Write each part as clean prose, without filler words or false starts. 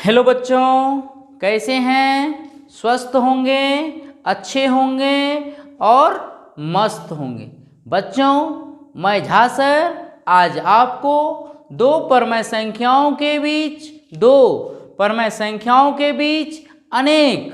Hello बच्चों, कैसे हैं? स्वस्थ होंगे, अच्छे होंगे और मस्त होंगे। बच्चों, मैं झा सर आज आपको दो परमय संख्याओं के बीच अनेक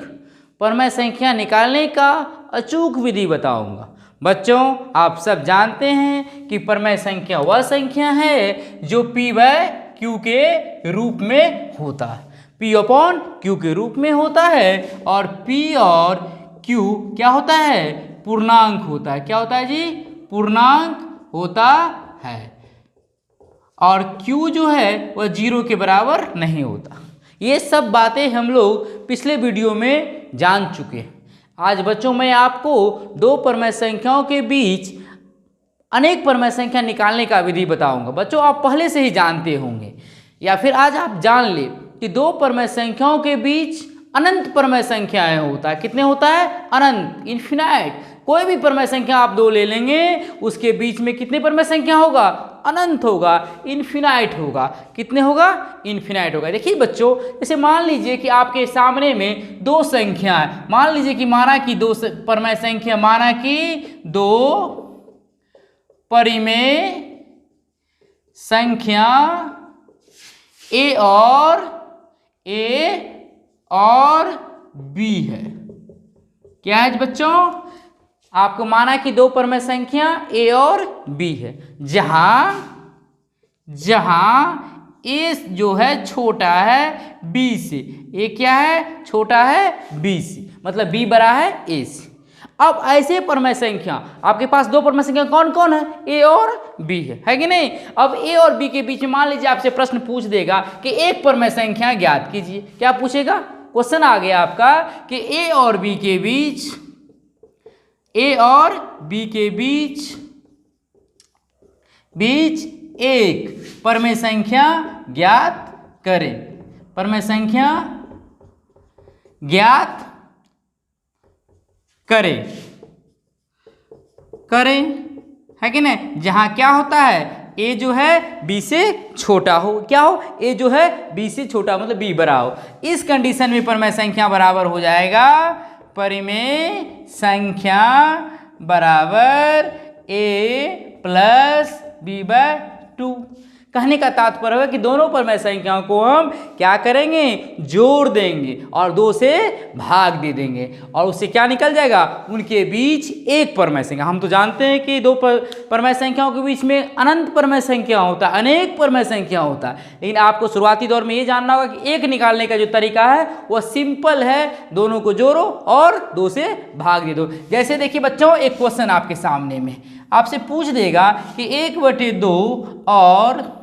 परमय संख्या निकालने का अचूक विधि बताऊंगा। बच्चों, आप सब जानते हैं कि परमय संख्या वह संख्या है जो P बाय Q के रूप में होता है। P अपॉन Q के रूप में होता है और P और Q क्या होता है? पूर्णांक होता है। क्या होता है जी? पूर्णांक होता है। और Q जो है वह 0 के बराबर नहीं होता। ये सब बातें हम लोग पिछले वीडियो में जान चुके हैं। आज बच्चों मैं आपको दो परमय संख्याओं के बीच अनेक परमय संख्या निकालने का विधि बताऊंगा। बच्चों, आप पहले से ही जानते होंगे या फिर आज आप जान ले कि दो परमय संख्याओं के बीच अनंत परमय संख्याएं होता है। कितने होता है? अनंत, इन्फिनाइट। कोई भी परमय संख्या आप दो ले लेंगे, उसके बीच में कितने परमय संख्या होगा? अनंत होगा, इन्फिनाइट होगा। कितने होगा? इन्फिनाइट होगा। देखिए बच्चों, जैसे मान लीजिए कि आपके सामने में दो संख्या है। मान लीजिए कि माना कि दो परमय संख्या, माना कि दो परिमेय संख्या ए और बी है। क्या है बच्चों? आपको माना कि दो परमय संख्या ए और बी है, जहां ए जो है छोटा है बी से। ए क्या है? छोटा है बी से, मतलब बी बड़ा है ए से। अब ऐसे परमय संख्या आपके पास दो परमय संख्या कौन कौन है? ए और बी है कि नहीं? अब ए और बी के बीच में मान लीजिए आपसे प्रश्न पूछ देगा कि एक परमय संख्या ज्ञात कीजिए। क्या पूछेगा? क्वेश्चन आ गया आपका कि ए और बी के बीच एक परमय संख्या ज्ञात करें। परमय संख्या ज्ञात करें है कि नहीं? जहां क्या होता है? ए जो है बी से छोटा हो। क्या हो? ए जो है बी से छोटा, मतलब बी बड़ा हो। इस कंडीशन में परमय संख्या बराबर हो जाएगा परिमेय संख्या बराबर ए प्लस बी बाय 2। कहने का तात्पर्य है कि दोनों परमय संख्याओं को हम क्या करेंगे? जोड़ देंगे और 2 से भाग दे देंगे और उससे क्या निकल जाएगा? उनके बीच एक परमय संख्या। हम तो जानते हैं कि दो परमय संख्याओं के बीच में अनंत परमय संख्या होता है, अनेक परमय संख्या होता है। लेकिन आपको शुरुआती दौर में ये जानना होगा कि एक निकालने का जो तरीका है वह सिंपल है। दोनों को जोड़ो और 2 से भाग दे दो। जैसे देखिए बच्चों, एक क्वेश्चन आपके सामने में आपसे पूछ देगा कि 1/2 और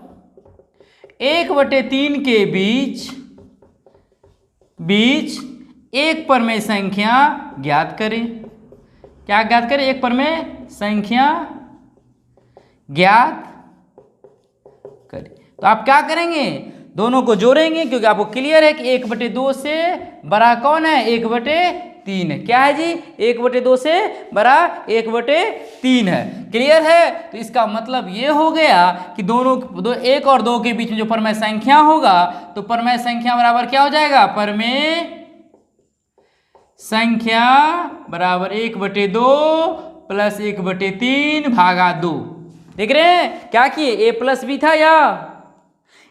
1/3 के बीच एक परमेय संख्या ज्ञात करें। क्या ज्ञात करें? एक परमेय संख्या ज्ञात करें। तो आप क्या करेंगे? दोनों को जोड़ेंगे, क्योंकि आपको क्लियर है कि 1/2 से बड़ा कौन है? 1/3 है। क्या है जी? 1/2 से बड़ा 1/3 है। क्लियर है? तो इसका मतलब ये हो गया कि दोनों एक और दो के बीच में जो परमेय संख्या होगा, तो परमेय संख्या बराबर क्या हो जाएगा? परमेय संख्या बराबर 1/2 प्लस 1/3 भागा 2। देख रहे हैं क्या किए? ए प्लस बी था या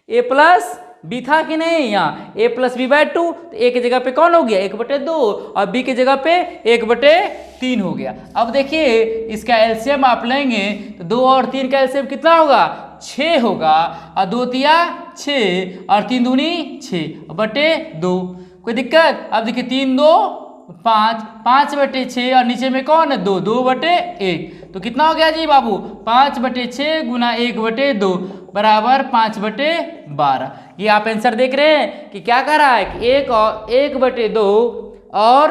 ए प्लस बी था कि नहीं? यहाँ ए प्लस बी बाय 2। तो ए की जगह पे कौन हो गया? 1/2 और बी की जगह पे 1/3 हो गया। अब देखिए इसका एलसीएम आप लेंगे तो 2 और 3 का एलसीएम कितना होगा? 6 होगा। और 2 तिया 6 और 3 दूनी 6/2। कोई दिक्कत? अब देखिए 3 2 5, 5/6 और नीचे में कौन है? 2, 2/1। तो कितना हो गया जी बाबू? 5/6 गुना 1/2 बराबर 5/12। ये आप आंसर देख रहे हैं कि क्या कर रहा है कि 1/2 और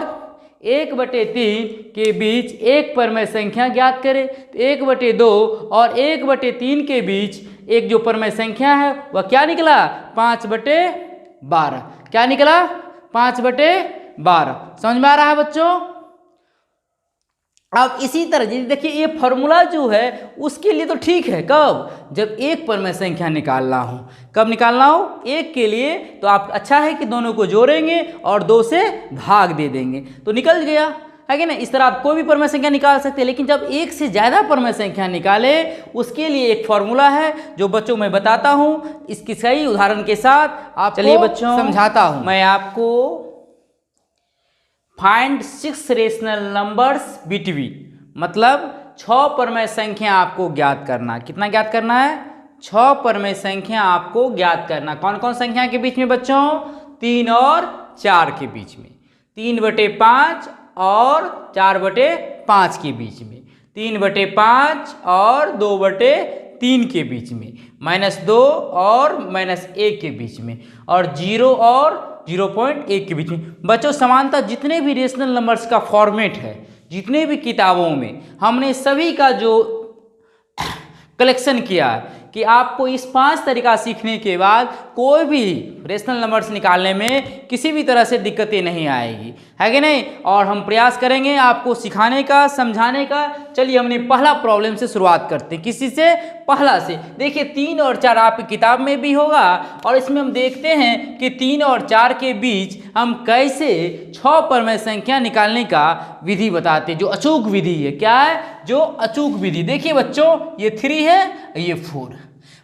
1/3 के बीच एक परमेय संख्या ज्ञात करें। तो 1/2 और 1/3 के बीच एक जो परमेय संख्या है वह क्या निकला? 5/12। क्या निकला? 5/12। समझ में आ रहा है बच्चों? अब इसी तरह देखिए ये फॉर्मूला जो है उसके लिए तो ठीक है, कब, जब एक पर मैं संख्या निकालना हो। कब निकालना हो, एक के लिए, तो आप अच्छा है कि दोनों को जोड़ेंगे और 2 से भाग दे देंगे तो निकल गया, है कि ना। इस तरह आप कोई भी परमेय संख्या निकाल सकते हैं, लेकिन जब एक से ज़्यादा परमेय संख्या निकाले उसके लिए एक फॉर्मूला है जो बच्चों मैं बताता हूँ, इसकी सही उदाहरण के साथ आप चलिए बच्चों समझाता हूँ। मैं आपको फाइंड 6 रेशनल नंबर्स बिटवीन, मतलब 6 परमेय संख्या आपको ज्ञात करना। कितना ज्ञात करना है, 6 परमेय संख्या आपको ज्ञात करना। कौन कौन संख्या के बीच में बच्चों, 3 और 4 के बीच में, 3/5 और 4/5 के बीच में, 3/5 और 2/3 के बीच में, -2 और -1 के बीच में, और 0 और 0.1 के बीच में। बच्चों समानतः जितने भी रेशनल नंबर्स का फॉर्मेट है, जितने भी किताबों में हमने सभी का जो कलेक्शन किया है कि आपको इस 5 तरीका सीखने के बाद कोई भी रेशनल नंबर्स निकालने में किसी भी तरह से दिक्कतें नहीं आएगी, है कि नहीं। और हम प्रयास करेंगे आपको सिखाने का, समझाने का। चलिए हमने पहला प्रॉब्लम से शुरुआत करते हैं। किसी से, पहला से। देखिए 3 और 4 आपकी किताब में भी होगा, और इसमें हम देखते हैं कि 3 और 4 के बीच हम कैसे 6 परमेय संख्या निकालने का विधि बताते हैं, जो अचूक विधि है। क्या है, जो अचूक विधि। देखिए बच्चों ये 3 है, ये 4,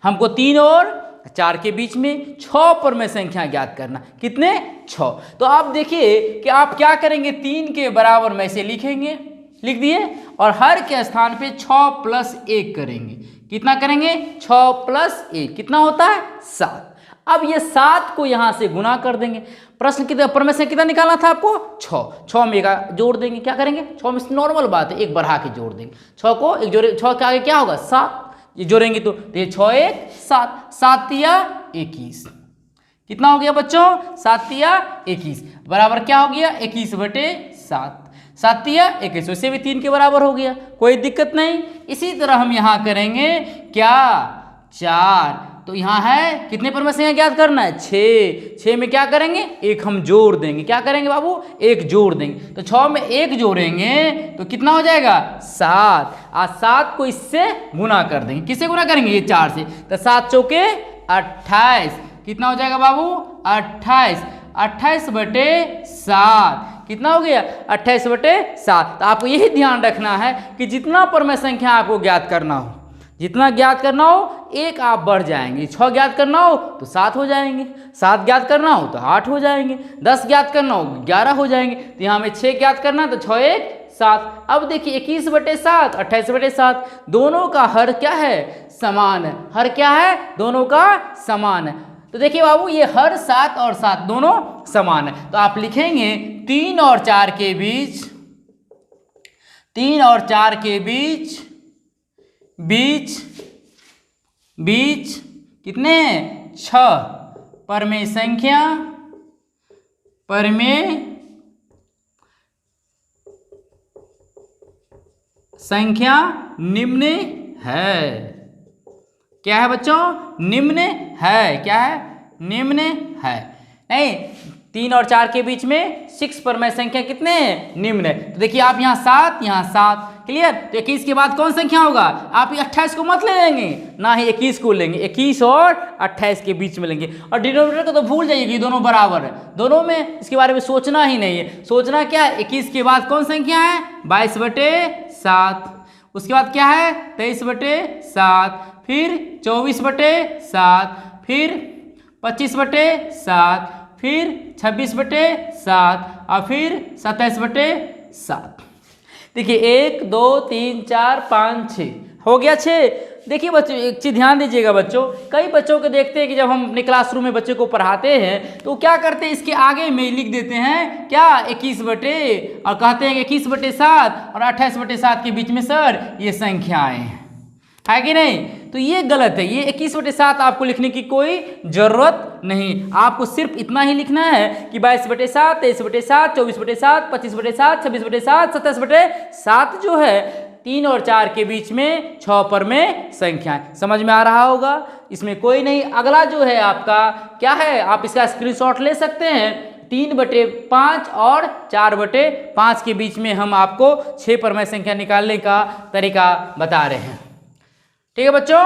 हमको 3 और 4 के बीच में 6 परमेय संख्या ज्ञात करना। कितने, 6। तो आप देखिए कि आप क्या करेंगे, 3 के बराबर में से लिखेंगे, लिख दिए, और हर के स्थान पे 6 + 1 करेंगे। कितना करेंगे, 6 + 1 कितना होता है, 7। अब ये 7 को यहाँ से गुना कर देंगे। प्रश्न कितना, परमेय संख्या कितना निकालना था आपको, 6 में एक जोड़ देंगे। क्या करेंगे, 6 में नॉर्मल बात है, एक बढ़ा के जोड़ देंगे। 6 को एक जोड़े, 6 के आगे क्या होगा, 7, ये जोड़ेंगे तो ये 6 × 1 = 7, 7 × 21 कितना हो गया बच्चों, 7 × 21 बराबर क्या हो गया, 21/7, 7 × 21, वैसे भी 3 के बराबर हो गया, कोई दिक्कत नहीं। इसी तरह हम यहाँ करेंगे क्या, 4, तो यहाँ है कितने परमेय संख्या ज्ञात करना है, 6 में क्या करेंगे, एक हम जोड़ देंगे। क्या करेंगे बाबू, एक जोड़ देंगे। तो 6 में एक जोड़ेंगे तो कितना हो जाएगा, 7, और 7 को इससे गुना कर देंगे। किससे गुना करेंगे, ये 4 से, तो 7 × 4 = 28, कितना हो जाएगा बाबू, 28, 28/7 कितना हो गया, 28/7। तो आपको यही ध्यान रखना है कि जितना परमेय संख्या आपको ज्ञात करना हो, जितना ज्ञात करना हो, एक आप बढ़ जाएंगे। 6 ज्ञात करना हो तो 7 हो जाएंगे, 7 ज्ञात करना हो तो 8 हो जाएंगे, 10 ज्ञात करना हो 11 हो जाएंगे। तो यहाँ में 6 ज्ञात करना तो 6 × 1 = 7। अब देखिए 21/7, 28/7, दोनों का हर क्या है, समान है। हर क्या है, दोनों का समान है। तो देखिए बाबू ये हर 7 और 7 दोनों समान है। तो आप लिखेंगे 3 और 4 के बीच, 3 और 4 के बीच कितने, 6 परमेय संख्या निम्न है। क्या है बच्चों, निम्न है। क्या है, निम्न है। नहीं, 3 और 4 के बीच में 6 परमेय संख्या कितने हैं, निम्न है। तो देखिए आप यहाँ 7, यहाँ 7, क्लियर। तो 21 के बाद कौन संख्या होगा, आप 28 को मत ले लेंगे, ना ही 21 को लेंगे, 21 और 28 के बीच में लेंगे। और डिनोमिनेटर को तो भूल जाइए कि दोनों बराबर है, दोनों में इसके बारे में सोचना ही नहीं है। सोचना क्या है, 21 के बाद कौन संख्या है, 22/7, उसके बाद क्या है, 23/7, फिर 24/7, फिर 25/7, फिर 26/7, और फिर 27/7। देखिए 1 2 3 4 5 6 हो गया, 6। देखिए बच्चों एक चीज़ ध्यान दीजिएगा बच्चों, कई बच्चों को देखते हैं कि जब हम अपने क्लासरूम में बच्चे को पढ़ाते हैं तो क्या करते हैं, इसके आगे में लिख देते हैं क्या, 21 बटे, और कहते हैं 21/7 और 28/7 के बीच में सर ये संख्याएँ हैं, है कि नहीं। तो ये गलत है, ये 21/7 आपको लिखने की कोई ज़रूरत नहीं। आपको सिर्फ इतना ही लिखना है कि 22/7, 23/7, 24/7, 25/7, 26/7, 27/7 जो है 3 और 4 के बीच में 6 परमेय संख्याएं। समझ में आ रहा होगा, इसमें कोई नहीं। अगला जो है आपका क्या है, आप इसका स्क्रीनशॉट ले सकते हैं। 3/5 और 4/5 के बीच में हम आपको 6 परमेय संख्या निकालने का तरीका बता रहे हैं। ठीक है बच्चों।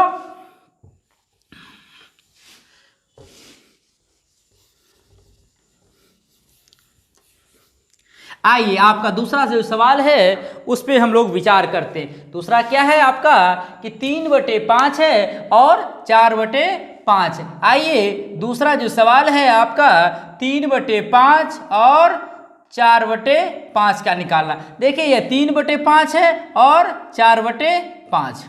आइए आपका दूसरा जो सवाल है उस पे हम लोग विचार करते हैं। दूसरा क्या है आपका कि 3/5 है और 4/5 है। आइए दूसरा जो सवाल है आपका 3/5 और 4/5 का निकालना। देखिए ये 3/5 है और 4/5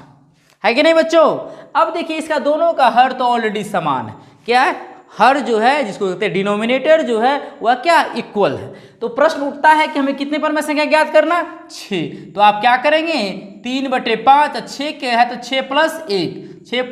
है कि नहीं बच्चों। अब देखिए इसका दोनों का हर तो ऑलरेडी समान है। क्या है हर जो है जिसको कहते हैं डिनोमिनेटर जो है वह क्या इक्वल है। तो प्रश्न उठता है कि हमें कितने परमेय संख्या ज्ञात करना 6। तो आप क्या करेंगे 3/5 6 क्या है तो 6 + 1 6 +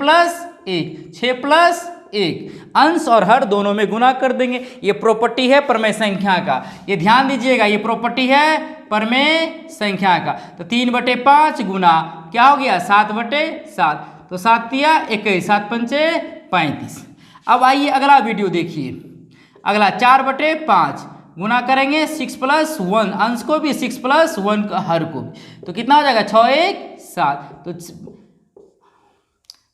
1 6 + 1 अंश और हर दोनों में गुना कर देंगे। ये प्रॉपर्टी है परमेय संख्या का। ये ध्यान दीजिएगा ये प्रॉपर्टी है परमेय संख्या का। तो 3/5 गुना क्या हो गया 7/7 तो 7 तिया 21 7 पंचे 35। अब आइए अगला वीडियो देखिए। अगला 4/5 गुना करेंगे 6 + 1 अंश को भी 6 + 1 का हर को भी। तो कितना हो जाएगा 6 1 7 तो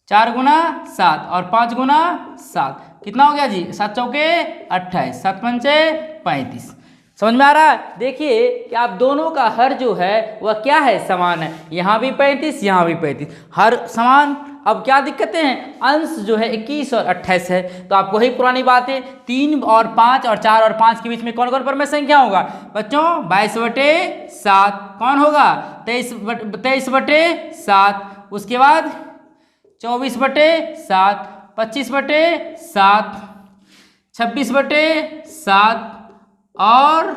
4 गुना 7 और 5 गुना 7 कितना हो गया जी 7 चौके 28 7 पंचे 35। समझ में आ रहा है। देखिए कि आप दोनों का हर जो है वह क्या है समान है। यहाँ भी 35 यहाँ भी 35 हर समान। अब क्या दिक्कतें हैं अंश जो है 21 और 28 है। तो आपको वही पुरानी बात है 3 और 5 और 4 और 5 के बीच में कौन कौन परमेय संख्या होगा बच्चों 22/7 कौन होगा 23/7 उसके बाद 24/7 25/7 26/7 और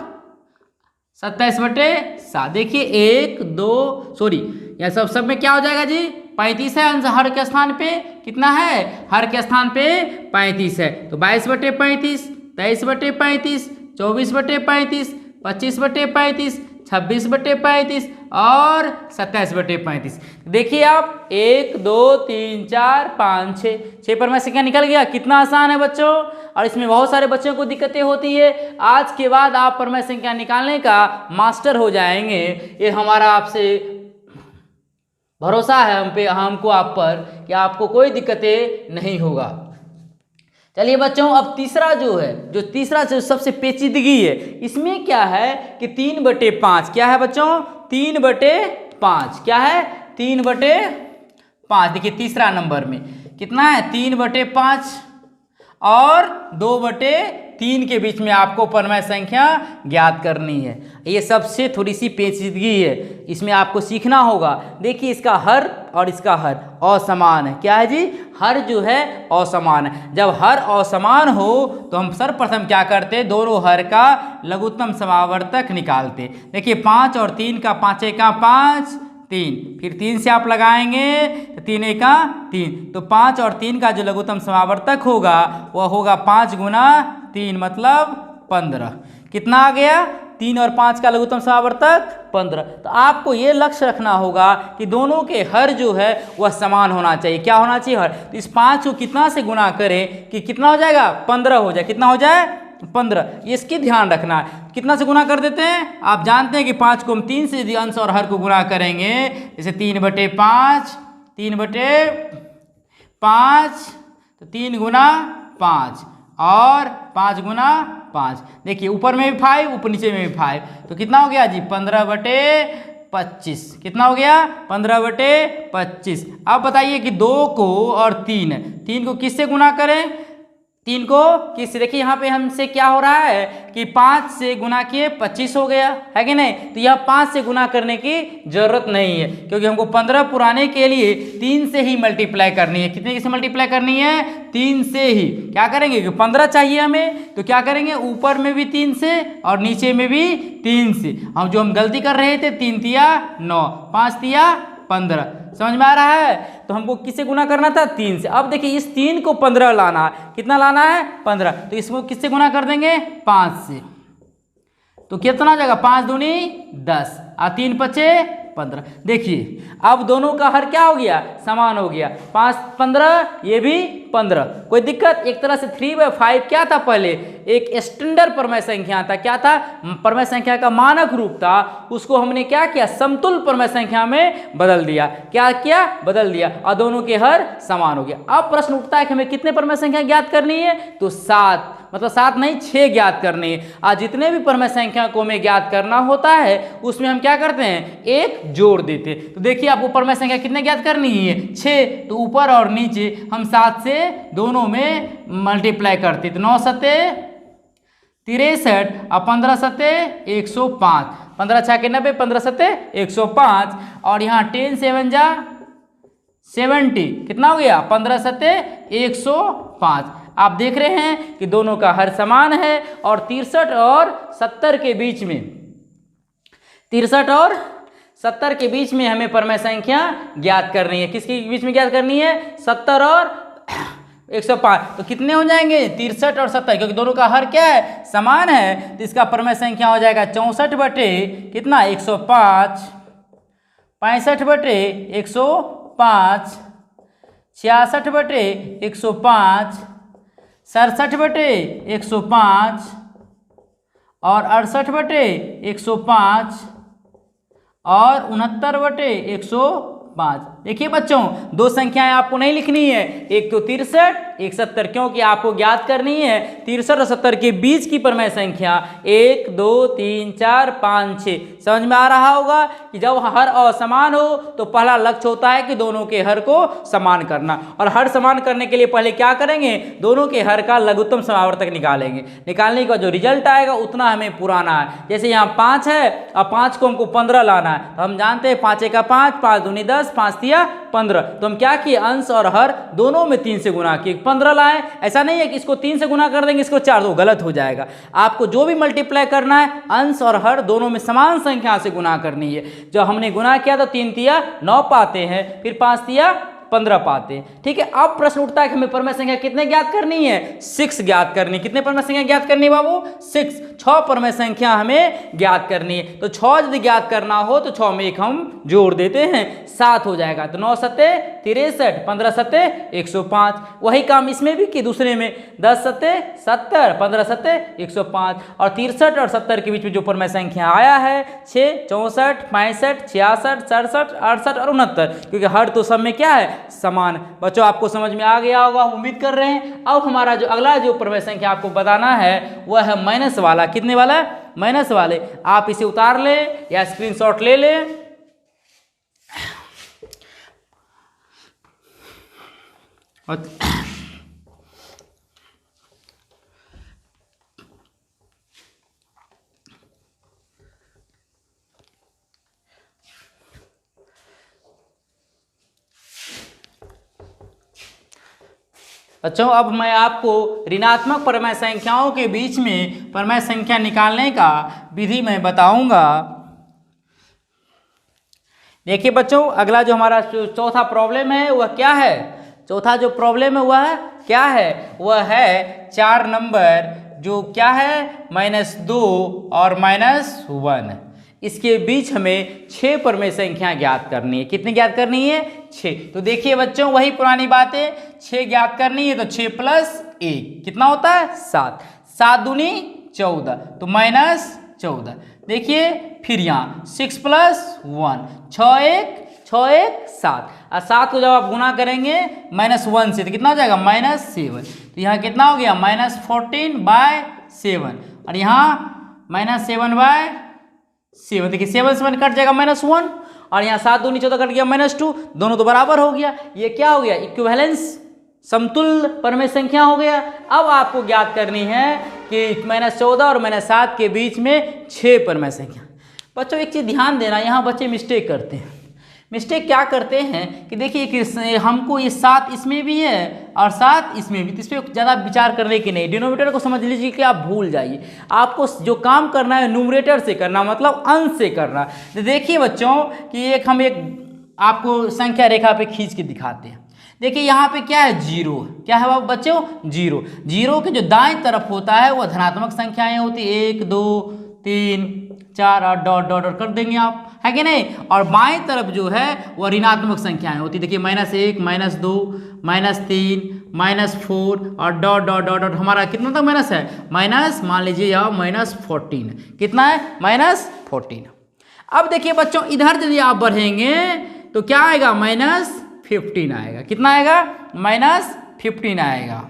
27/7। देखिए 1 2 सॉरी यह सब में क्या हो जाएगा जी 35 है अंश हर के स्थान पे कितना है हर के स्थान पे 35 है। तो 22/35 23/35 24/35 25/35 26/35 और 27/35। देखिए आप 1 2 3 4 5 6 परमेय संख्या निकल गया। कितना आसान है बच्चों। और इसमें बहुत सारे बच्चों को दिक्कतें होती है। आज के बाद आप परमेय संख्या निकालने का मास्टर हो जाएंगे। ये हमारा आपसे भरोसा है हमको आप पर कि आपको कोई दिक्कतें नहीं होगा। चलिए बच्चों अब तीसरा जो तीसरा जो सबसे पेचीदगी है इसमें क्या है कि 3/5 क्या है बच्चों 3/5 क्या है 3/5। देखिए तीसरा नंबर में कितना है 3/5 और 2/3 के बीच में आपको परमेय संख्या ज्ञात करनी है। ये सबसे थोड़ी सी पेचीदगी है इसमें आपको सीखना होगा। देखिए इसका हर और इसका हर असमान है। क्या है जी हर जो है असमान है। जब हर असमान हो तो हम सर्वप्रथम क्या करते दोनों हर का लघुत्तम समावर्तक निकालते। देखिए 5 और 3 का 5 का 5 3 फिर 3 से आप लगाएंगे तो 3 का 3 तो 5 और 3 का जो लघुत्तम समावर्तक होगा वह होगा 5 गुना 3 मतलब 15। कितना आ गया 3 और 5 का लघुत्तम समावर्तक 15। तो आपको ये लक्ष्य रखना होगा कि दोनों के हर जो है वह समान होना चाहिए। क्या होना चाहिए हर। तो इस 5 को कितना से गुना करें कि कितना हो जाएगा 15 हो जाए। कितना हो जाए 15। इसकी ध्यान रखना है। कितना से गुना कर देते हैं आप जानते हैं कि 5 को हम 3 से यदि अंश और हर को गुना करेंगे जैसे 3/5 3/5 तो 3 गुना 5 और 5 गुना 5। देखिए ऊपर में भी 5 ऊपर नीचे में भी 5 तो कितना हो गया जी 15/25। कितना हो गया 15/25। अब बताइए कि 2 को और 3 को किससे गुना करें 3 को किससे। देखिए यहाँ पे हमसे क्या हो रहा है कि 5 से गुना किए 25 हो गया है कि नहीं। तो यह 5 से गुना करने की जरूरत नहीं है क्योंकि हमको 15 पुराने के लिए 3 से ही मल्टीप्लाई करनी है। कितने से मल्टीप्लाई करनी है 3 से ही। क्या करेंगे कि 15 चाहिए हमें तो क्या करेंगे ऊपर में भी 3 से और नीचे में भी 3 से। हम गलती कर रहे थे 3 तिया 9 5 तिया 15। समझ में आ रहा है। तो हमको किससे गुना करना था 3 से। अब देखिए इस 3 को 15 लाना है। कितना लाना है 15। तो इसको किससे गुना कर देंगे 5 से। तो कितना हो जाएगा 5 दूनी 10 और 3 5 15। देखिए अब दोनों का हर क्या हो गया, समान हो गया। 5 15, ये भी 15, कोई दिक्कत। एक तरह से 3/5 क्या था, पहले एक स्टैंडर्ड परमेय संख्या था। क्या था, परमेय संख्या का मानक रूप था। उसको हमने क्या किया, समतुल्य परमेय संख्या में बदल दिया। क्या किया, बदल दिया, और दोनों के हर समान हो गया। अब प्रश्न उठता है कि हमें कितने परमेय संख्या ज्ञात करनी है, तो 7, मतलब 7 नहीं 6 ज्ञात करनी है। आज जितने भी परमेय संख्या को हमें ज्ञात करना होता है उसमें हम क्या करते हैं, एक जोड़ देते हैं। तो देखिए आपको परमेय संख्या कितने ज्ञात करनी है, 6। तो ऊपर और नीचे हम 7 से दोनों में मल्टीप्लाई करते, तो 9 सते 63 और 15 सते 105, 15 छः 90, 15 सते 105, और यहाँ 10 7 जा 70, कितना हो गया, 15 सते 105। आप देख रहे हैं कि दोनों का हर समान है, और 63 और 70 के बीच में, 63 और 70 के बीच में हमें परमेय संख्या ज्ञात करनी है। किसके बीच में ज्ञात करनी है, 70 और 105। तो कितने हो जाएंगे, 63 और 70, क्योंकि दोनों का हर क्या है, समान है। तो इसका परमेय संख्या हो जाएगा 64 बटे कितना, 105, 65 बटे 105, 66 बटे 105, 67 बटे 105, और 68 बटे 105, और 69 बटे 105। देखिए बच्चों, दो संख्याएं आपको नहीं लिखनी है, एक तो 63, एक 70, क्योंकि आपको ज्ञात करनी है 63 और 70 के बीच की परमेय संख्या 1 2 3 4 5 6। समझ में आ रहा होगा कि जब हर असमान हो तो पहला लक्ष्य होता है कि दोनों के हर को समान करना, और हर समान करने के लिए पहले क्या करेंगे, दोनों के हर का लघुत्तम समावर्तक निकालेंगे। निकालने का जो रिजल्ट आएगा उतना हमें पुराना है। जैसे यहाँ 5 है और 5 को हमको 15 लाना है, तो हम जानते हैं 5 का 5, 5 दूनी 10, 5 तिया 15। तो हम क्या किए, अंश और हर दोनों में 3 से गुना किए, 15 लाए। ऐसा नहीं है कि इसको 3 से गुना कर देंगे इसको 4 दो, गलत हो जाएगा। आपको जो भी मल्टीप्लाई करना है अंश और हर दोनों में समान संख्या से गुना करनी है। जो हमने गुना किया तो 3 तिया 9 पाते हैं, फिर 5 तिया 15 पाते हैं। ठीक है, अब प्रश्न उठता है कि हमें परमेय संख्या कितने ज्ञात करनी है, 6 ज्ञात करनी। कितने परमेय संख्या ज्ञात करनी है बाबू, 6 परमेय संख्या हमें ज्ञात करनी है। तो 6 यदि ज्ञात करना हो तो 6 में एक हम जोड़ देते हैं, 7 हो जाएगा। तो 9 सते 63, 15 सते 105। वही काम इसमें भी कि दूसरे में 10 सते 70, 15 सते 105, और 63 और 70 के बीच में जो परमेय संख्या आया है 6, 64, 65, 66, 67, 68 और 69, क्योंकि हर तो सब में क्या है, समान। बच्चों आपको समझ में आ गया होगा, उम्मीद कर रहे हैं। अब हमारा जो अगला जो परमेय संख्या आपको बताना है वह है माइनस वाला। कितने वाला, माइनस वाले। आप इसे उतार ले या स्क्रीनशॉट ले ले। बच्चों अब मैं आपको ऋणात्मक परमेय संख्याओं के बीच में परमेय संख्या निकालने का विधि मैं बताऊंगा। देखिए बच्चों, अगला जो हमारा चौथा प्रॉब्लम है वह क्या है, चौथा जो प्रॉब्लम है वह क्या है, वह है 4 नंबर जो क्या है -2 और -1, इसके बीच हमें 6 परमेय संख्या ज्ञात करनी है। कितनी ज्ञात करनी है, 6। तो देखिए बच्चों वही पुरानी बात है, 6 ज्ञात करनी है तो 6 + 1 कितना होता है, 7। 7 दूनी 14, तो -14। देखिए फिर यहाँ 6 + 1, 6 1 6 1 7, और 7 को जब आप गुना करेंगे -1 से तो कितना हो जाएगा, -7। तो यहाँ कितना हो गया, -14/7, और यहाँ -7/7। देखिए 7 से 1 कट जाएगा -1, और यहाँ 7 दूनी 14 कट गया -2, दोनों तो बराबर हो गया। ये क्या हो गया, इक्विवेलेंस, समतुल्य परमेय संख्या हो गया। अब आपको ज्ञात करनी है कि -14 और -7 के बीच में 6 परमेय संख्या। बच्चों एक चीज़ ध्यान देना, यहाँ बच्चे मिस्टेक करते हैं। मिस्टेक क्या करते हैं कि देखिए कि हमको ये 7 इसमें भी है और 7 इसमें भी, तो इस पर ज़्यादा विचार करने की नहीं, डिनोमिनेटर को समझ लीजिए कि आप भूल जाइए। आपको जो काम करना है न्यूमरेटर से करना, मतलब अंश से करना। तो देखिए बच्चों कि हम एक आपको संख्या रेखा पे खींच के दिखाते हैं। देखिए यहाँ पे क्या है, 0। क्या है बच्चों, 0। 0 के जो दाएं तरफ होता है वह धनात्मक संख्याएं होती, 1 2 3 4 और डॉट डॉट डॉट कर देंगे आप, है कि नहीं। और बाएं तरफ जो है वह ऋणात्मक संख्याएं होती, देखिए -1 -2 -3 -4 और डॉट डॉट डॉट डॉट हमारा कितना तक माइनस है, माइनस मान लीजिए यहाँ -14, कितना है -14। अब देखिए बच्चों इधर यदि आप बढ़ेंगे तो क्या आएगा -15 आएगा, कितना आएगा -15 आएगा,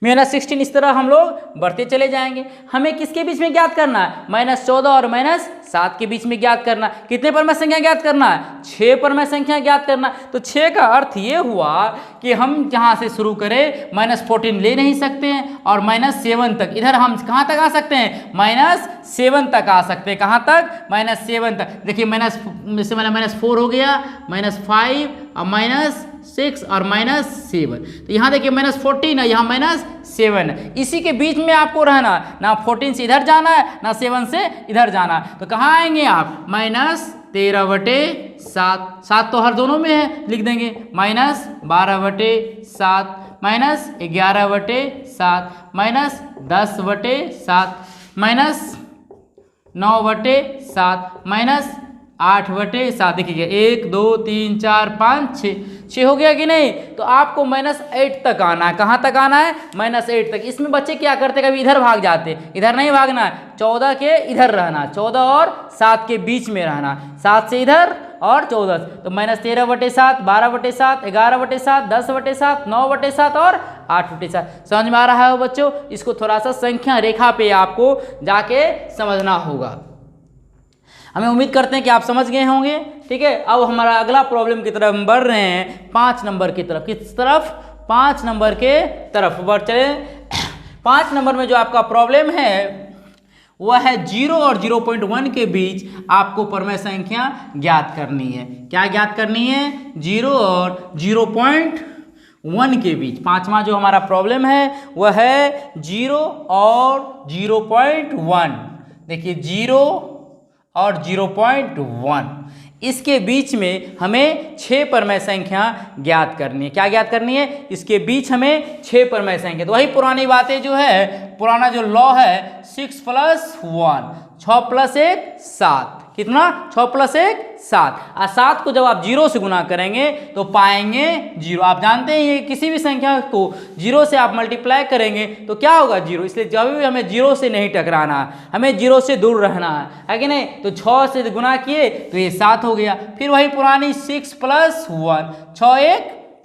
-16। इस तरह हम लोग बढ़ते चले जाएंगे। हमें किसके बीच में ज्ञात करना है, -14 और -7 के बीच में ज्ञात करना। कितने परमेय संख्या ज्ञात करना है, 6 परमेय संख्या ज्ञात करना। तो 6 का अर्थ ये हुआ कि हम जहाँ से शुरू करें -14 ले नहीं सकते हैं और -7 तक, इधर हम कहाँ तक आ सकते हैं, -7 तक आ सकते हैं। कहाँ तक, -7 तक। देखिए -4 हो गया, -5 और -6 और -7। तो यहाँ देखिए -14 है, यहाँ -7 है। इसी के बीच में आपको रहना, ना 14 से इधर जाना है ना 7 से इधर जाना है। तो कहाँ आएंगे आप, -13/7, 7 तो हर दोनों में है, लिख देंगे -12/7, -11/7, -10/7, -9/7, -8/7। देखिए 1 2 3 4 5 6 हो गया कि नहीं। तो आपको -8 तक आना है। कहाँ तक आना है, -8 तक। इसमें बच्चे क्या करते, कभी इधर भाग जाते, इधर नहीं भागना है, 14 के इधर रहना, 14 और 7 के बीच में रहना, 7 से इधर और 14। तो -13/7, 12/7, 11/7, 10/7, 9/7 और 8/7। समझ में आ रहा है बच्चों। इसको थोड़ा सा संख्या रेखा पे आपको जाके समझना होगा। हमें उम्मीद करते हैं कि आप समझ गए होंगे। ठीक है, अब हमारा अगला प्रॉब्लम की तरफ हम बढ़ रहे हैं, 5 नंबर की तरफ। किस तरफ, 5 नंबर के तरफ बढ़ चले। 5 नंबर में जो आपका प्रॉब्लम है वह है 0 और 0.1 के बीच आपको परमेय संख्या ज्ञात करनी है। क्या ज्ञात करनी है, 0 और 0.1 के बीच। 5वां जो हमारा प्रॉब्लम है वह है 0 और 0.1। देखिए 0 और 0.1 इसके बीच में हमें 6 परमेय संख्या ज्ञात करनी है। क्या ज्ञात करनी है, इसके बीच हमें 6 परमेय संख्या। तो वही पुरानी बातें जो है, पुराना जो लॉ है 6 + 1, 6 + 1 7। कितना, 6 + 1 7। और 7 को जब आप 0 से गुना करेंगे तो पाएंगे 0। आप जानते हैं ये किसी भी संख्या को 0 से आप मल्टीप्लाई करेंगे तो क्या होगा, 0। इसलिए जब भी हमें 0 से नहीं टकराना है, हमें 0 से दूर रहना है कि नहीं। तो 6 से गुना किए तो ये 7 हो गया। फिर वही पुरानी 6 + 1, 6 × 1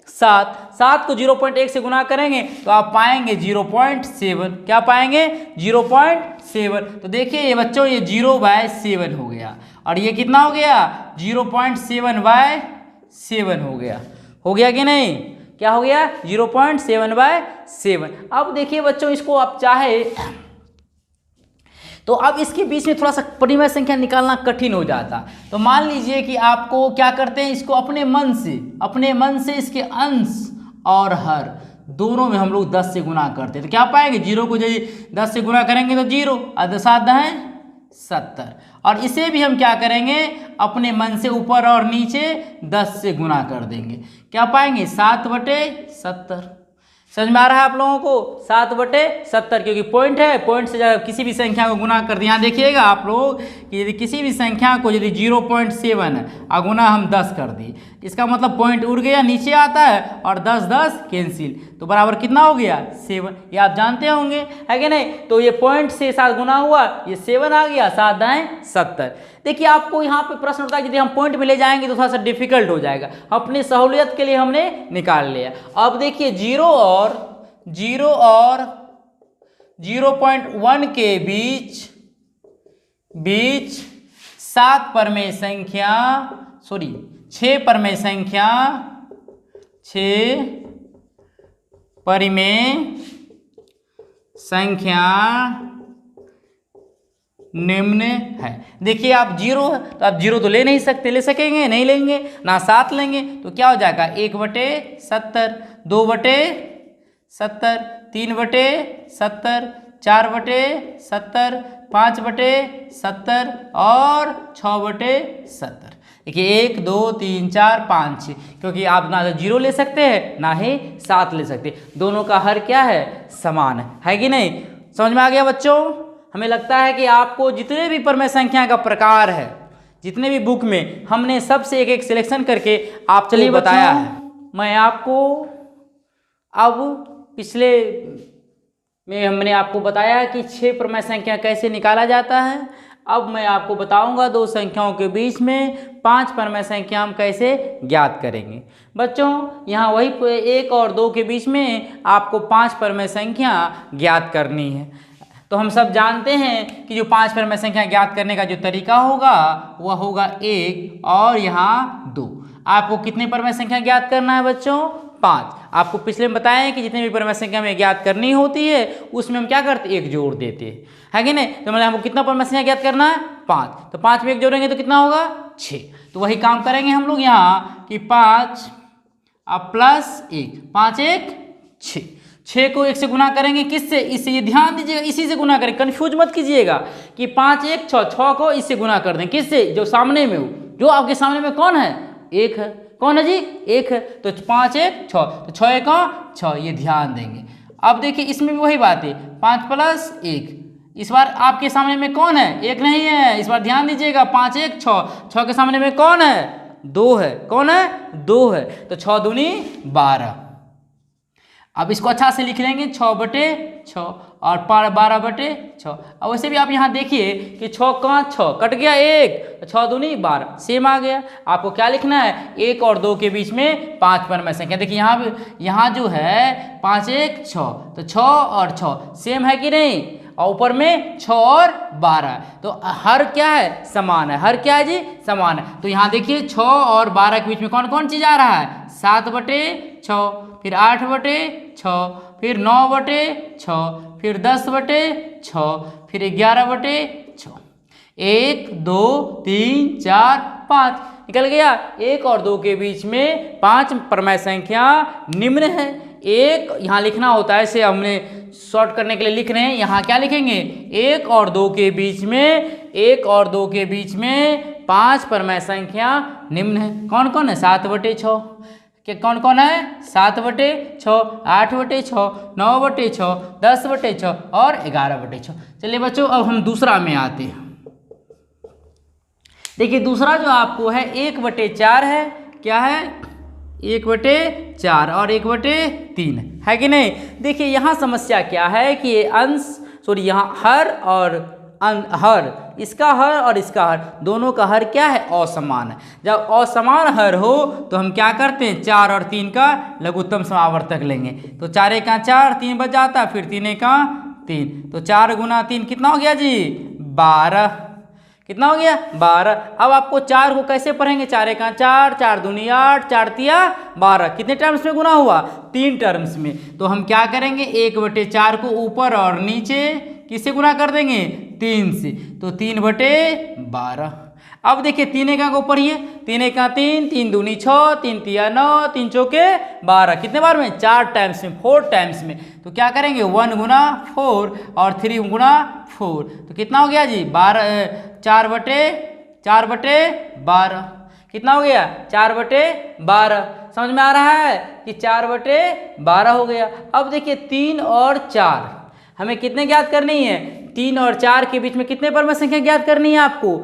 7। 7 को 0.1 से गुना करेंगे तो आप पाएंगे 0.7। क्या पाएंगे, 0.7। तो देखिए ये बच्चों ये 0/7 हो गया और ये कितना हो गया, 0.7/7 हो गया। हो गया कि नहीं, क्या हो गया, 0.7/7। अब देखिए बच्चों इसको आप चाहे तो अब इसके बीच में थोड़ा सा परिमेय संख्या निकालना कठिन हो जाता। तो मान लीजिए कि आपको क्या करते हैं, इसको अपने मन से इसके अंश और हर दोनों में हम लोग 10 से गुना करते हैं। तो क्या पाएंगे, 0 को यदि 10 से गुना करेंगे तो 0 और 7 है 70। और इसे भी हम क्या करेंगे, अपने मन से ऊपर और नीचे 10 से गुना कर देंगे। क्या पाएंगे, 7/70। समझ में आ रहा है आप लोगों को, 7/70। क्योंकि पॉइंट है, पॉइंट से जब किसी भी संख्या को गुना कर दिया, देखिएगा आप लोग कि यदि किसी भी संख्या को यदि 0.7 है और गुना हम 10 कर दिए, इसका मतलब पॉइंट उड़ गया, नीचे आता है और 10 10 कैंसिल, तो बराबर कितना हो गया, 7। ये आप जानते होंगे, है कि नहीं। तो ये पॉइंट से 7 गुना हुआ, ये 7 आ गया, 7 दाएं 70। देखिए आपको यहाँ पे प्रश्न होता है यदि हम पॉइंट में ले जाएंगे तो थोड़ा सा डिफिकल्ट हो जाएगा। अपनी सहूलियत के लिए हमने निकाल लिया। अब देखिए 0 और 0.1 के बीच 7 परमेय संख्या, 6 परमेय संख्या, 6 परिमेय संख्या निम्न है। देखिए आप 0 तो आप 0 तो ले नहीं सकते, ले सकेंगे नहीं, लेंगे ना 7 लेंगे तो क्या हो जाएगा, 1/70, 2/70, 3/70, 4/70, 5/70 और 6/70। देखिए 1 2 3 4 5 6, क्योंकि आप ना 0 ले सकते हैं ना ही 7 ले सकते, दोनों का हर क्या है, समान है कि नहीं। समझ में आ गया बच्चों। हमें लगता है कि आपको जितने भी परमेय संख्या का प्रकार है, जितने भी बुक में हमने सबसे एक एक सिलेक्शन करके आपको बताया है। मैं आपको अब पिछले में हमने आपको बताया कि 6 परमेय संख्या कैसे निकाला जाता है। अब मैं आपको बताऊंगा 2 संख्याओं के बीच में 5 परमेय संख्या हम कैसे ज्ञात करेंगे। बच्चों यहाँ वही 1 और 2 के बीच में आपको 5 परमेय संख्या ज्ञात करनी है। तो हम सब जानते हैं कि जो 5 परमेय संख्या ज्ञात करने का जो तरीका होगा वह होगा 1 और यहाँ 2। आपको कितने परमेय संख्या ज्ञात करना है बच्चों? 5। आपको पिछले में बताया है कि जितने भी परमेय संख्या में ज्ञात करनी होती है उसमें हम क्या करते हैं? 1 जोड़ देते हैं, है कि नहीं? तो मतलब हमको कितना परमेय संख्या ज्ञात करना है? 5। तो 5 में 1 जोड़ेंगे तो कितना होगा? 6। तो वही काम करेंगे हम लोग यहाँ कि 5 अब प्लस 1, 5 1 6। 6 को 1 से गुना करेंगे, किससे? इससे। ये ध्यान दीजिएगा, इसी से गुना करें, कन्फ्यूज मत कीजिएगा कि 5 1 6, 6 को इससे गुना कर दें, किससे? जो सामने में हो, जो आपके सामने में कौन है? 1 है। कौन है जी? 1 है। तो 5 1 6, तो 6 1 6, ये ध्यान देंगे। अब देखिए इसमें भी वही बात है, 5 प्लस 1। इस बार आपके सामने में कौन है? 1 नहीं है। इस बार ध्यान दीजिएगा, 5 1 6, 6 के सामने में कौन है? 2 है। कौन है? 2 है। तो 6 दूनी 12। अब इसको अच्छा से लिख लेंगे, 6/6 और 12/6। अब वैसे भी आप यहाँ देखिए कि 6 का 6 कट गया 1, 6 दूनी 12, सेम आ गया। आपको क्या लिखना है? 1 और 2 के बीच में 5 परमेय संख्या। देखिए यहाँ जो है 5 1 6, तो 6 और 6 सेम है कि नहीं? और ऊपर में 6 और 12, तो हर क्या है? समान है। हर क्या है जी? समान है। तो यहाँ देखिए 6 और 12 के बीच में कौन कौन चीज़ आ रहा है? 7/6, फिर 8/6, फिर 9/6, फिर 10/6, फिर 11/6। 1 2 3 4 5 निकल गया। 1 और 2 के बीच में 5 परमेय संख्या निम्न है। 1 यहाँ लिखना होता है, इसे हमने शॉर्ट करने के लिए लिख रहे हैं। यहाँ क्या लिखेंगे? 1 और 2 के बीच में 1 और 2 के बीच में 5 परमेय संख्या निम्न है। कौन कौन है? 7/6 के कौन कौन है? 7/6, 8/6, 9/6, 10/6 और 11/6। चलिए बच्चों अब हम दूसरा में आते हैं। देखिए दूसरा जो आपको है 1/4 है। क्या है? 1/4 और 1/3 है कि नहीं? देखिए यहाँ समस्या क्या है कि ये यहाँ हर और हर, इसका हर और इसका हर, दोनों का हर क्या है? असमान है। जब असमान हर हो तो हम क्या करते हैं? 4 और 3 का लघुत्तम समावर्तक लेंगे। तो 4 1 4, 3 बच जाता, फिर 3 1 3, तो 4 गुना 3 कितना हो गया जी? 12। कितना हो गया? 12। अब आपको 4 को कैसे पढ़ेंगे? 4 1 4, 4 दूनी 8, 4 तिया 12। कितने टर्म्स में गुना हुआ? 3 टर्म्स में। तो हम क्या करेंगे? 1/4 को ऊपर और नीचे किससे गुना कर देंगे? 3 से। तो 3/12। अब देखिए 3 1 को पढ़िए, 3 1 3, 3 दूनी 6, 3 तिया 9, 3 चौके 12। कितने बार में? 4 टाइम्स में, 4 टाइम्स में। तो क्या करेंगे? 1 गुना 4 और 3 गुना 4, तो कितना हो गया जी? 4/12। कितना हो गया? 4/12। समझ में आ रहा है कि 4/12 हो गया। अब देखिए 3 और 4 हमें कितने ज्ञात करनी है? 3 और 4 के बीच में कितने परमेय संख्या ज्ञात करनी है आपको?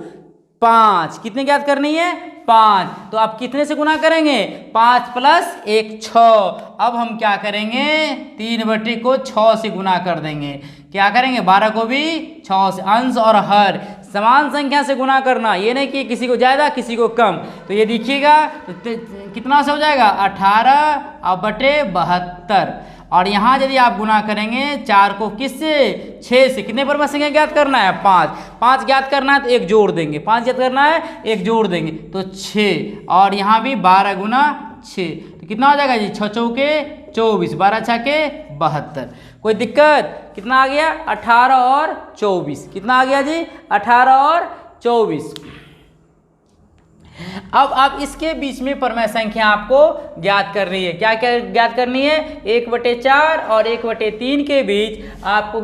5। कितने ज्ञात करनी है? 5। तो आप कितने से गुना करेंगे? 5 प्लस 1 6। अब हम क्या करेंगे? 3/6 को 6 से गुना कर देंगे। क्या करेंगे? 12 को भी 6 से। अंश और हर समान संख्या से गुना करना, ये नहीं कि किसी को ज़्यादा किसी को कम। तो ये देखिएगा कितना से हो जाएगा? 18/72। और यहाँ यदि आप गुना करेंगे 4 को किससे? 6 से। कितने परमेय संख्या ज्ञात करना है? 5। 5 ज्ञात करना है तो 1 जोड़ देंगे। 5 ज्ञात करना है 1 जोड़ देंगे, तो 6। और यहाँ भी 12 गुना 6, तो कितना हो जाएगा जी? 6 चौके 24, 12 छके 72। कोई दिक्कत? कितना आ गया? 18 और 24। कितना आ गया जी? 18 और 24। अब आप इसके बीच में परमेय संख्या आपको ज्ञात करनी है। क्या क्या ज्ञात करनी है? 1/4 और 1/3 के बीच आपको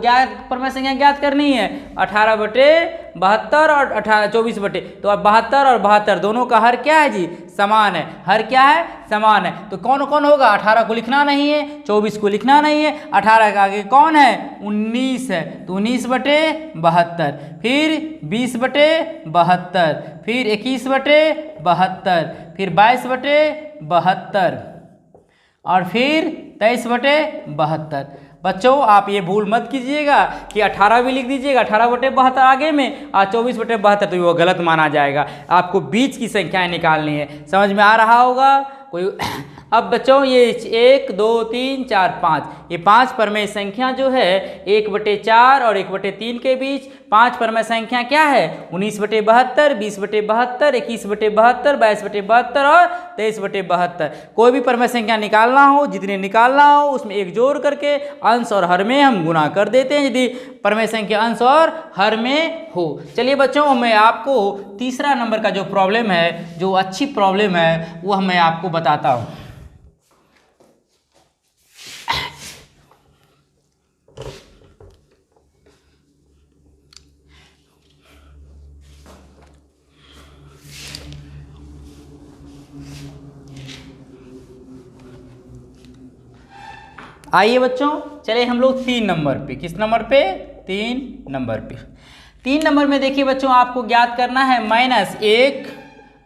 परमेय संख्या ज्ञात करनी है। 18/72 और 24 तो अब 72 और 72 दोनों का हर क्या है जी? समान है। हर क्या है? समान है। तो कौन कौन होगा? 18 को लिखना नहीं है, 24 को लिखना नहीं है। 18 के आगे कौन है? 19 है, तो 19/72, फिर 20/72, फिर 21/72, फिर 22/72 और फिर 23/72। बच्चों आप ये भूल मत कीजिएगा कि 18 भी लिख दीजिएगा 18/72 आगे में और 24/72, तो वो गलत माना जाएगा। आपको बीच की संख्याएं निकालनी है। समझ में आ रहा होगा कोई? अब बच्चों ये 1 2 3 4 5 ये 5 परमेय संख्या जो है 1/4 और 1/3 के बीच 5 परमेय संख्या क्या है? 19/72, 20/72, 21/72, 22/72 और 23/72। कोई भी परमेय संख्या निकालना हो, जितने निकालना हो उसमें एक जोड़ करके अंश और हर में हम गुना कर देते हैं यदि परमेय संख्या अंश और हर में हो। चलिए बच्चों मैं आपको तीसरा नंबर का जो प्रॉब्लम है, जो अच्छी प्रॉब्लम है, वो मैं आपको बताता हूँ। आइए बच्चों चले हम लोग 3 नंबर पे। किस नंबर पे? 3 नंबर पे। 3 नंबर में देखिए बच्चों आपको ज्ञात करना है -1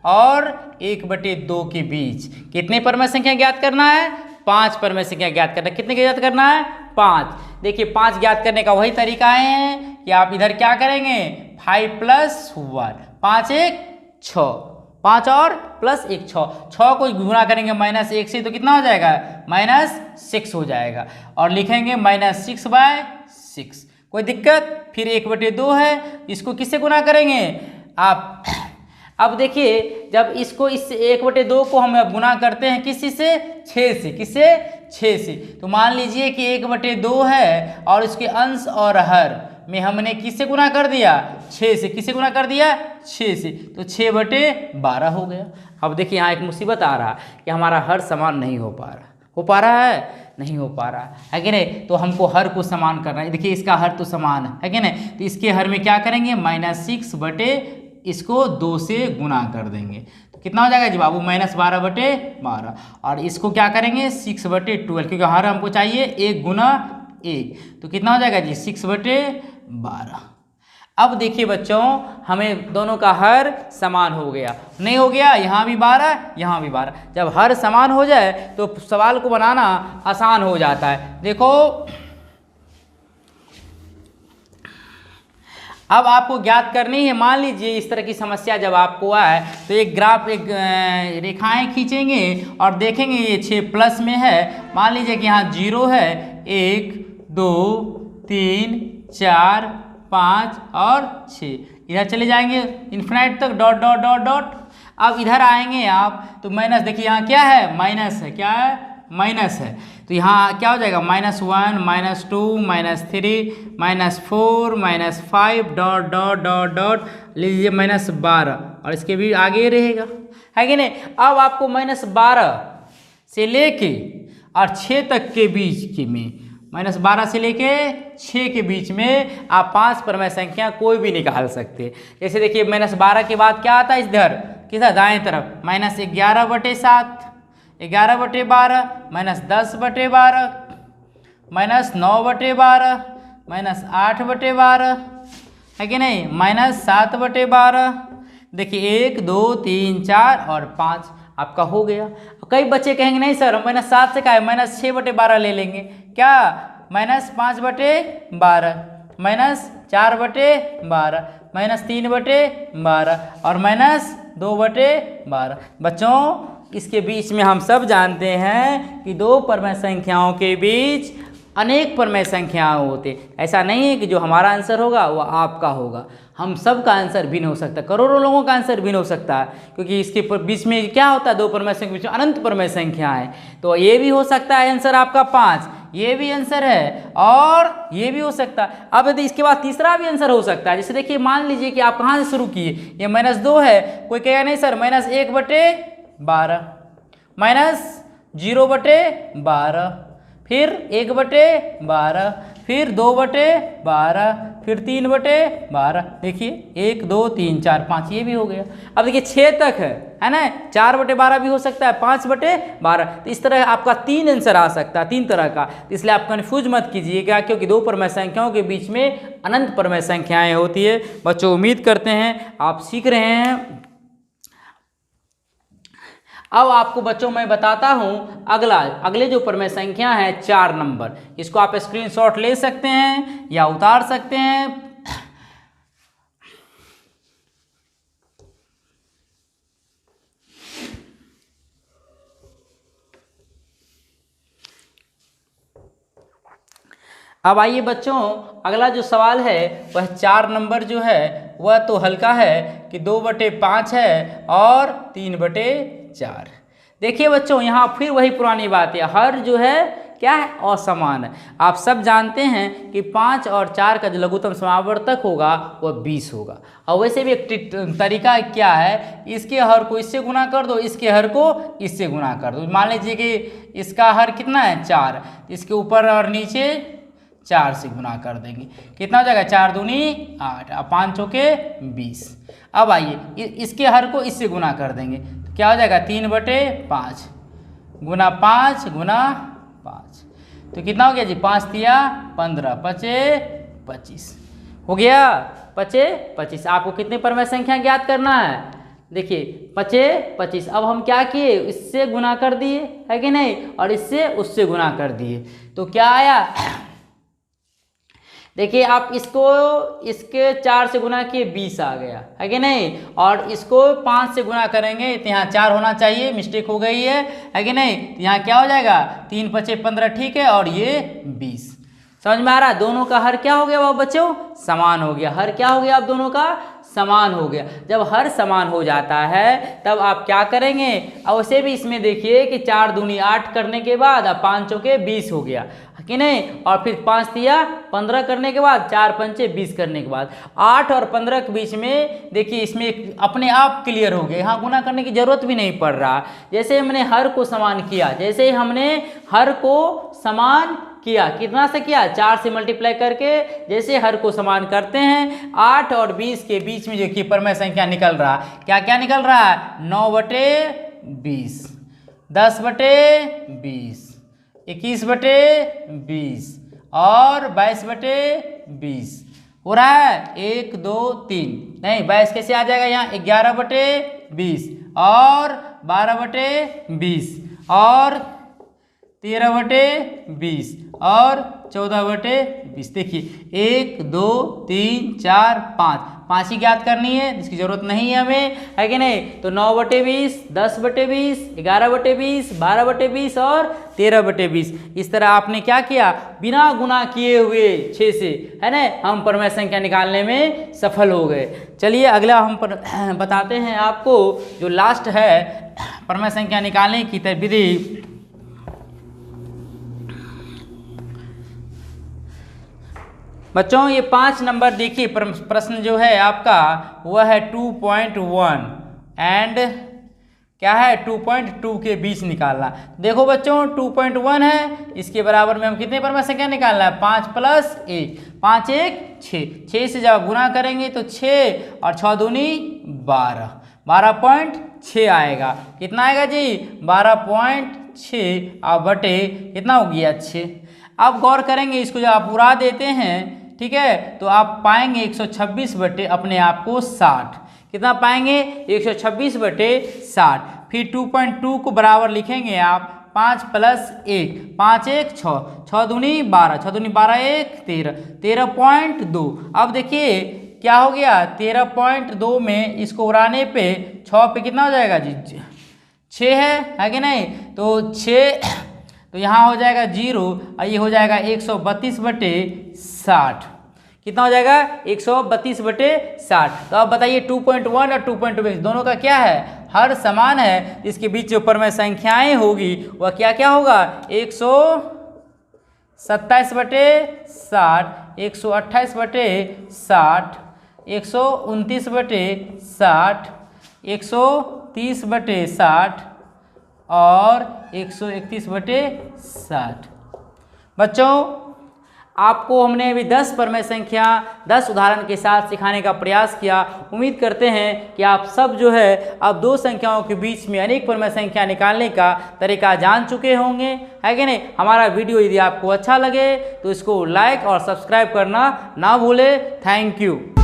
और 1/2 के बीच कितने परमेय संख्या ज्ञात करना है? 5 परमेय संख्या ज्ञात करना है। कितने ज्ञात करना है? 5। देखिए 5 ज्ञात करने का वही तरीका है कि आप इधर क्या करेंगे? 5 + 1, 5 1 6, 5 और प्लस 1 6, 6 को गुणा करेंगे -1 से तो कितना हो जाएगा? -6 हो जाएगा और लिखेंगे -6/6। कोई दिक्कत? फिर 1/2 है, इसको किससे गुणा करेंगे आप? अब देखिए जब इसको इस 1/2 को हम गुना करते हैं किस चीज़ से? 6 से। किससे? 6 से। तो मान लीजिए कि 1/2 है और इसके अंश और हर में हमने किससे गुना कर दिया? 6 से। किससे गुना कर दिया? 6 से। तो 6/12 हो गया। अब देखिए यहाँ एक मुसीबत आ रहा है कि हमारा हर समान नहीं हो पा रहा। हो पा रहा है? नहीं हो पा रहा है कि नहीं? तो हमको हर को समान करना है। देखिए इसका हर तो समान है कि नहीं? तो इसके हर में क्या करेंगे? -6 इसको 2 से गुना कर देंगे तो कितना हो जाएगा जी बाबू? -12/12 और इसको क्या करेंगे? 6/12 क्योंकि हर हमको चाहिए 1 गुना 1 तो कितना हो जाएगा जी? 6/12। अब देखिए बच्चों हमें दोनों का हर समान हो गया। नहीं हो गया? यहाँ भी 12 यहाँ भी 12। जब हर समान हो जाए तो सवाल को बनाना आसान हो जाता है। देखो अब आपको ज्ञात करनी है। मान लीजिए इस तरह की समस्या जब आपको आए तो एक रेखाएं खींचेंगे और देखेंगे ये 6 प्लस में है। मान लीजिए कि यहाँ 0 है, 1 2 3 4 5 और 6। इधर चले जाएंगे इन्फिनाइट तक डॉट डॉट डॉट डॉट। अब इधर आएंगे आप तो माइनस, देखिए यहाँ क्या है? माइनस है। क्या है? माइनस है। तो यहाँ क्या हो जाएगा? -1 -2 -3 -4 -5 डॉट डॉट डॉट डॉट लीजिए -12 और इसके भी आगे रहेगा है कि नहीं? अब आपको -12 से लेके और 6 तक के बीच के में -12 से लेके 6 के बीच में आप 5 परमेय संख्या कोई भी निकाल सकते हैं। जैसे देखिए -12 के बाद क्या आता है? इधर किधर? दाएं तरफ -11/7, 11/12, -10/12, -9/12, -8/12 है कि नहीं? -7/12। देखिए 1 2 3 4 और 5 आपका हो गया। कई बच्चे कहेंगे नहीं सर -7 से क्या है? -6/12 ले लेंगे। क्या? -5/12, -4/12, -3/12 और -2/12। बच्चों इसके बीच में हम सब जानते हैं कि 2 परमेय संख्याओं के बीच अनेक परमेय संख्याएं होते। ऐसा नहीं है कि जो हमारा आंसर होगा वो आपका होगा। हम सब का आंसर भिन्न हो सकता है, करोड़ों लोगों का आंसर भिन्न हो सकता है, क्योंकि इसके बीच में क्या होता है? 2 परमेय संख्या के बीच में अनंत परमेय संख्या है। तो ये भी हो सकता है आंसर आपका 5, ये भी आंसर है और ये भी हो सकता है। अब यदि इसके बाद तीसरा भी आंसर हो सकता है, जैसे देखिए मान लीजिए कि आप कहाँ से शुरू किए, ये -2 है, कोई कहेगा नहीं सर -1/12, -0/12, फिर 1/12, फिर 2/12, फिर 3/12। देखिए 1 2 3 4 5 ये भी हो गया। अब देखिए 6 तक है ना, 4/12 भी हो सकता है, 5/12। तो इस तरह आपका 3 आंसर आ सकता है, 3 तरह का। इसलिए आप कन्फ्यूज मत कीजिएगा, क्योंकि दो परमय संख्याओं के बीच में अनंत परमय संख्याएं होती है। बच्चों उम्मीद करते हैं आप सीख रहे हैं। अब आपको बच्चों मैं बताता हूं अगले जो परमय संख्या है 4 नंबर, इसको आप स्क्रीनशॉट ले सकते हैं या उतार सकते हैं। अब आइए बच्चों, अगला जो सवाल है वह 4 नंबर जो है वह तो हल्का है कि 2/5 है और 3/4। देखिए बच्चों यहाँ फिर वही पुरानी बात है, हर जो है क्या है असमान है। आप सब जानते हैं कि 5 और 4 का जो लघुत्तम समावर्तक होगा वह 20 होगा। और वैसे भी एक तरीका क्या है, इसके हर को इससे गुना कर दो, इसके हर को इससे गुना कर दो। मान लीजिए कि इसका हर कितना है 4, इसके ऊपर और नीचे 4 से गुना कर देंगे, कितना हो जाएगा 4 दूनी 8 और 5 चौके 20। अब आइए इसके हर को इससे गुना कर देंगे, तो क्या हो जाएगा 3/5 गुना 5 गुना 5, तो कितना हो गया जी 5 तिया 15, 5 25 हो गया, 5 25। आपको कितनी परमय संख्या ज्ञात करना है, देखिए 5 25। अब हम क्या किए, इससे गुना कर दिए है कि नहीं, और इससे उससे गुना कर दिए, तो क्या आया देखिए आप इसके 4 से गुना किए 20 आ गया है कि नहीं, और इसको 5 से गुना करेंगे तो यहाँ 4 होना चाहिए, मिस्टेक हो गई है कि नहीं। तो यहाँ क्या हो जाएगा 3 5 15 ठीक है, और ये 20। समझ में आ रहा है, दोनों का हर क्या हो गया वो बच्चों समान हो गया। हर क्या हो गया अब दोनों का समान हो गया। जब हर समान हो जाता है तब आप क्या करेंगे, और वैसे भी इसमें देखिए कि 4 दूनी 8 करने के बाद अब 5 चौके 20 हो गया कि नहीं, और फिर 5 तिया 15 करने के बाद 4 पंचे 20 करने के बाद 8 और 15 के बीच में देखिए इसमें अपने आप क्लियर हो गया, यहाँ गुना करने की जरूरत भी नहीं पड़ रहा। जैसे हमने हर को समान किया, जैसे हमने हर को समान किया, कितना से किया 4 से मल्टीप्लाई करके, जैसे हर को समान करते हैं 8 और 20 के बीच में जो कि परमय संख्या निकल रहा, क्या क्या निकल रहा है 9/20, 10/20, 21/20 और 22/20 हो रहा है। 1 2 3 नहीं 22 कैसे आ जाएगा, यहाँ 11/20 और 12/20 और 13/20 और 14/20। देखिए 1 2 3 4 5 ही ज्ञात करनी है, इसकी जरूरत नहीं है हमें है कि नहीं। तो 9/20, 10/20, 11/20, 12/20 और 13/20। इस तरह आपने क्या किया, बिना गुना किए हुए 6 से है ना हम परमय संख्या निकालने में सफल हो गए। चलिए अगला हम बताते हैं आपको जो लास्ट है परमय संख्या निकालने की विधि। बच्चों ये 5 नंबर देखिए प्रश्न जो है आपका वह है 2.1 एंड क्या है 2.2 के बीच निकालना। देखो बच्चों 2.1 है, इसके बराबर में हम कितने परमय संख्या निकालना है 5 + 1, 5 1 6, 6 से जब गुना करेंगे तो 6 और 6 दूनी 12, 12.6 आएगा। कितना आएगा जी 12.6 और बटे कितना हो गया 6। अब गौर करेंगे इसको जब आप उड़ा देते हैं ठीक है, तो आप पाएंगे 126 बटे अपने आप को 60। कितना पाएंगे 126/60। फिर 2.2 को बराबर लिखेंगे आप 5 + 1, 5 1 6, 6 दूनी 12, 6 दूनी 12 1 13, 13.2। अब देखिए क्या हो गया 13.2 में इसको उड़ाने पे 6 पे कितना हो जाएगा जी 6 है कि नहीं। तो 6 तो यहाँ हो जाएगा 0 और ये हो जाएगा 132/60। कितना हो जाएगा 132/60। तो अब बताइए 2.1 और 2.2 दोनों का क्या है हर समान है, इसके बीच जो परमय संख्याएं होगी वह क्या क्या होगा 27/60, 128/60, 129/60, 130/60 और 131/60। बच्चों, आपको हमने अभी 10 परमेय संख्या 10 उदाहरण के साथ सिखाने का प्रयास किया। उम्मीद करते हैं कि आप सब जो है अब दो संख्याओं के बीच में अनेक परमेय संख्या निकालने का तरीका जान चुके होंगे, है कि नहीं। हमारा वीडियो यदि आपको अच्छा लगे तो इसको लाइक और सब्सक्राइब करना ना भूले। Thank you.